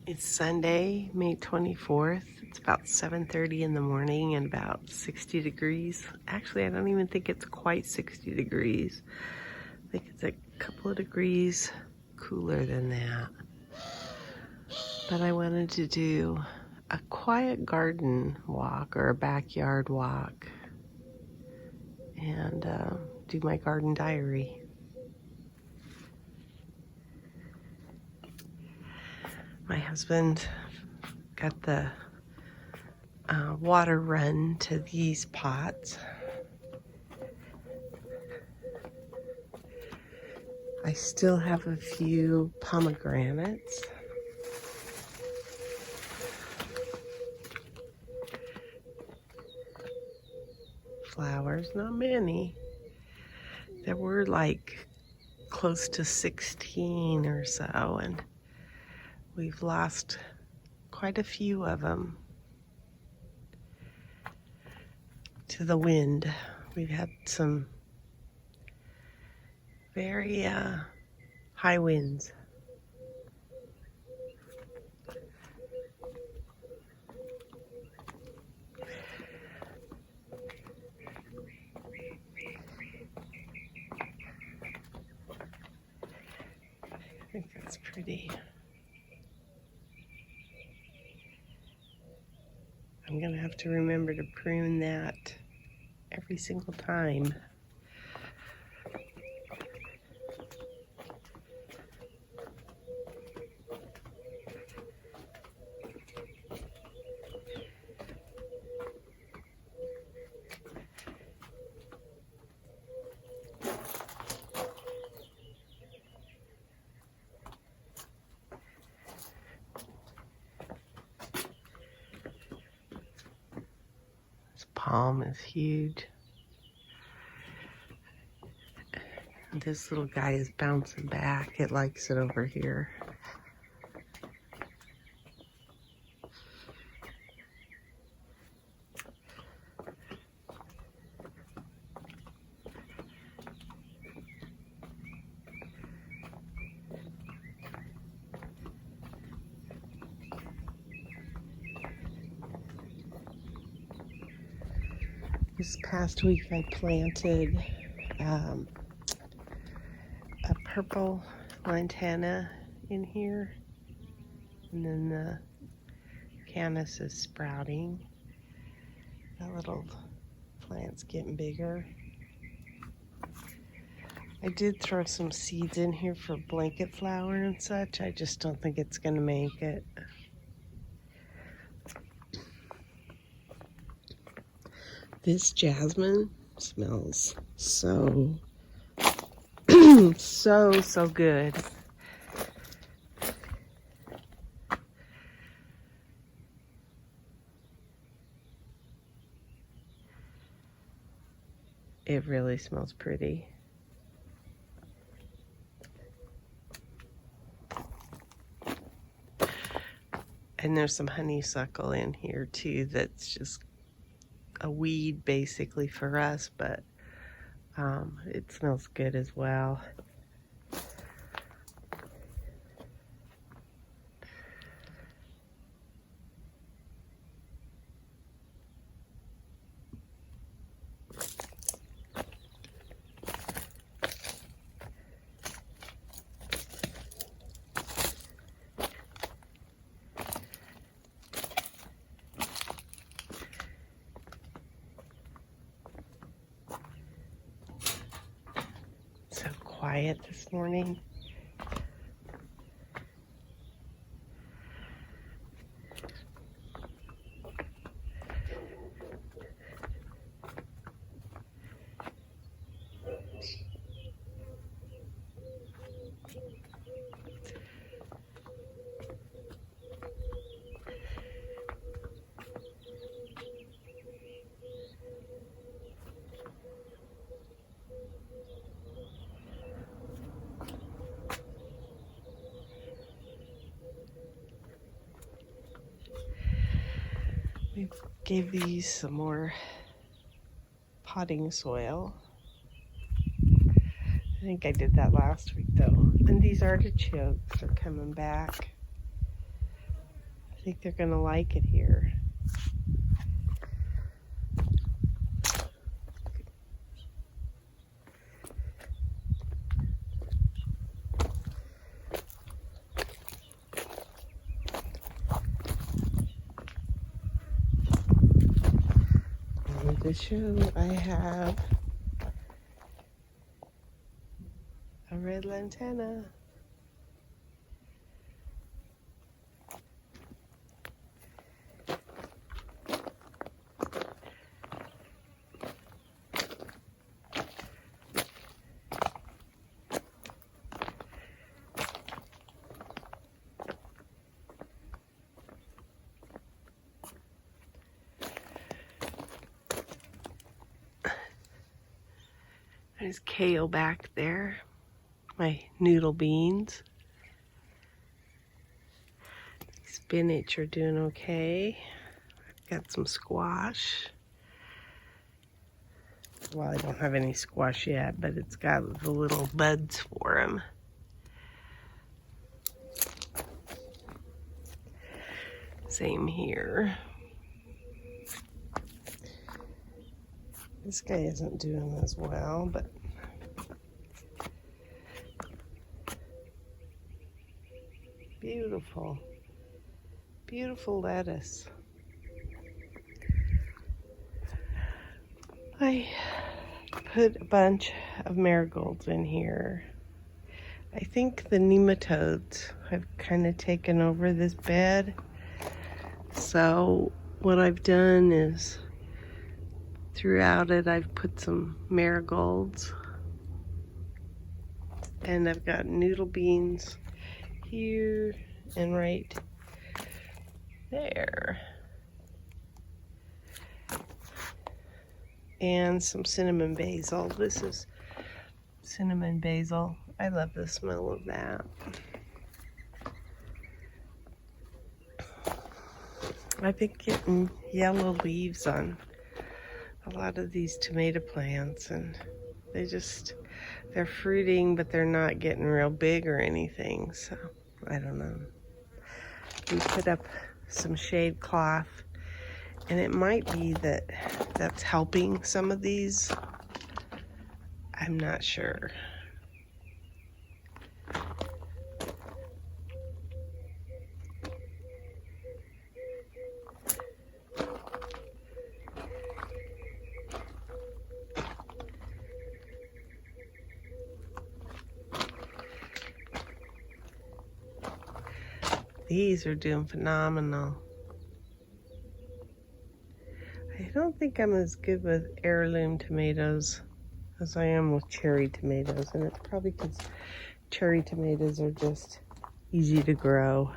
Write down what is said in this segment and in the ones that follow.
It's Sunday, May 24th. It's about 7:30 in the morning and about 60 degrees. Actually, I don't even think it's quite 60 degrees. I think it's a couple of degrees cooler than that. But I wanted to do a quiet garden walk or a backyard walk and do my garden diary. My husband got the water run to these pots. I still have a few pomegranates. Flowers, not many. There were like close to 16 or so, and we've lost quite a few of them to the wind. We've had some very high winds. I think that's pretty. I'm gonna have to remember to prune that every single time. This palm is huge. This little guy is bouncing back. It likes it over here. This past week I planted a purple lantana in here, and then the canis is sprouting. That little plant's getting bigger. I did throw some seeds in here for blanket flower and such. I just don't think it's gonna make it. This jasmine smells so so good. It really smells pretty. And there's some honeysuckle in here too that's just a weed basically for us, but it smells good as well. So quiet this morning. We gave these some more potting soil. I think I did that last week though. And these artichokes are coming back. think they're gonna like it here. And to show, I have a red lantana. There's kale back there, my noodle beans. Spinach are doing okay. I've got some squash. Well, I don't have any squash yet, but it's got the little buds for them. Same here. This guy isn't doing as well, but beautiful, beautiful lettuce. I put a bunch of marigolds in here. I think the nematodes have kind of taken over this bed. So what I've done is throughout it, I've put some marigolds, and I've got noodle beans here and right there, and some cinnamon basil. This is cinnamon basil. I love the smell of that. I've been getting yellow leaves on a lot of these tomato plants, and they're fruiting, but they're not getting real big or anything, so I don't know. We put up some shade cloth, and it might be that that's helping some of these. I'm not sure. These are doing phenomenal. I don't think I'm as good with heirloom tomatoes as I am with cherry tomatoes, and it's probably because cherry tomatoes are just easy to grow.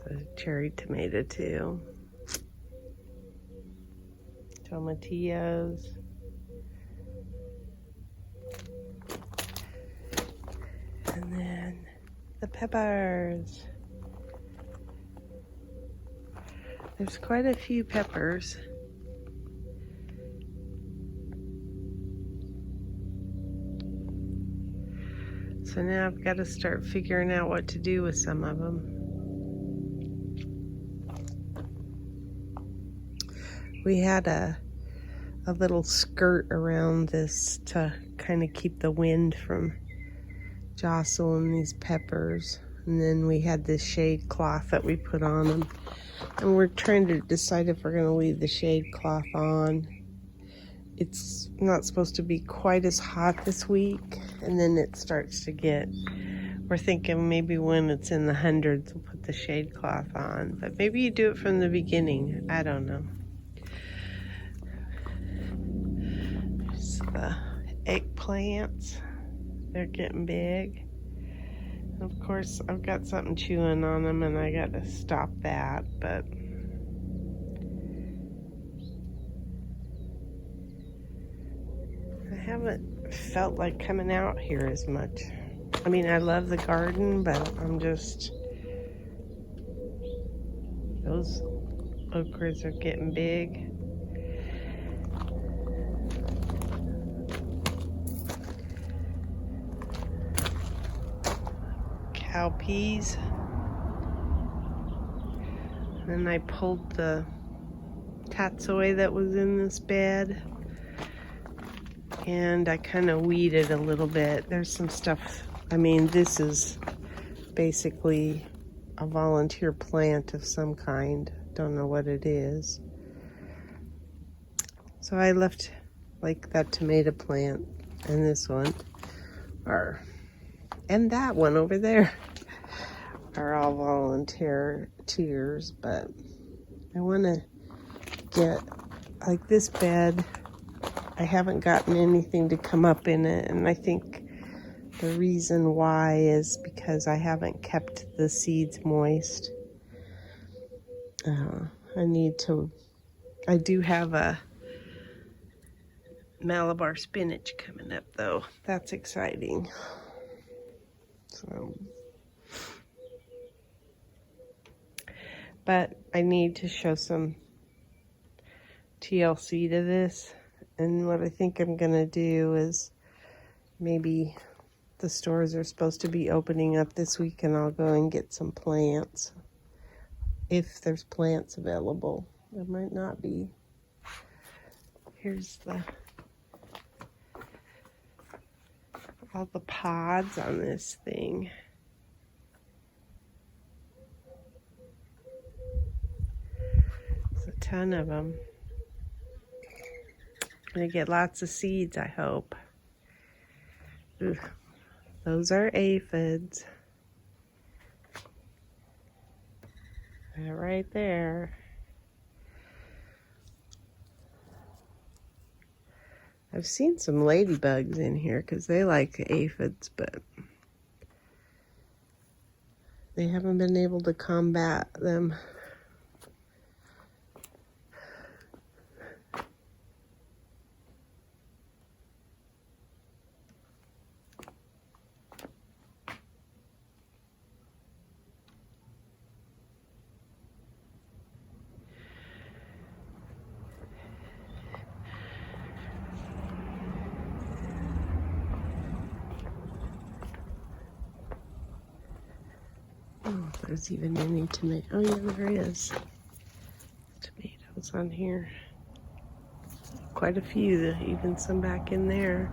So cherry tomato too. Tomatillos. And then the peppers. There's quite a few peppers. So now I've got to start figuring out what to do with some of them. We had a little skirt around this to kind of keep the wind from jostling these peppers. And then we had this shade cloth that we put on them. And we're trying to decide if we're going to leave the shade cloth on. It's not supposed to be quite as hot this week. And then it starts to get, we're thinking maybe when it's in the hundreds, we'll put the shade cloth on. But maybe you do it from the beginning. I don't know. There's the eggplants. They're getting big. Of course, I've got something chewing on them, and I got to stop that, but I haven't felt like coming out here as much. I mean, I love the garden, but I'm just, those okras are getting big. cowpeas. And I pulled the tatsoi that was in this bed. And I kind of weeded a little bit. There's some stuff, I mean, this is basically a volunteer plant of some kind. Don't know what it is. So I left like that tomato plant and this one and that one over there are all volunteers, but I want to get like this bed. I haven't gotten anything to come up in it, and I think the reason why is because I haven't kept the seeds moist. I do have a Malabar spinach coming up though. That's exciting. So, but I need to show some TLC to this. And what I think I'm gonna do is maybe the stores are supposed to be opening up this week and I'll go and get some plants. If there's plants available. There might not be. Here's all the pods on this thing. There's a ton of them. Gonna get lots of seeds, I hope. Ugh. Those are aphids. They're right there. I've seen some ladybugs in here because they like aphids, but they haven't been able to combat them. Oh, if there's even any tomato. Oh, yeah, there is. Tomatoes on here. Quite a few, even some back in there.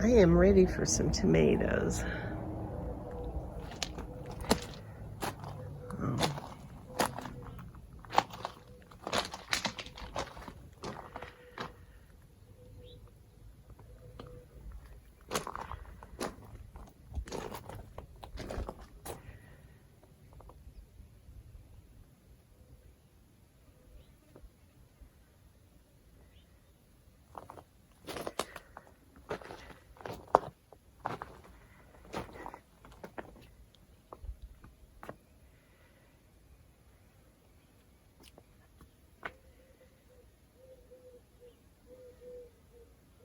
I am ready for some tomatoes.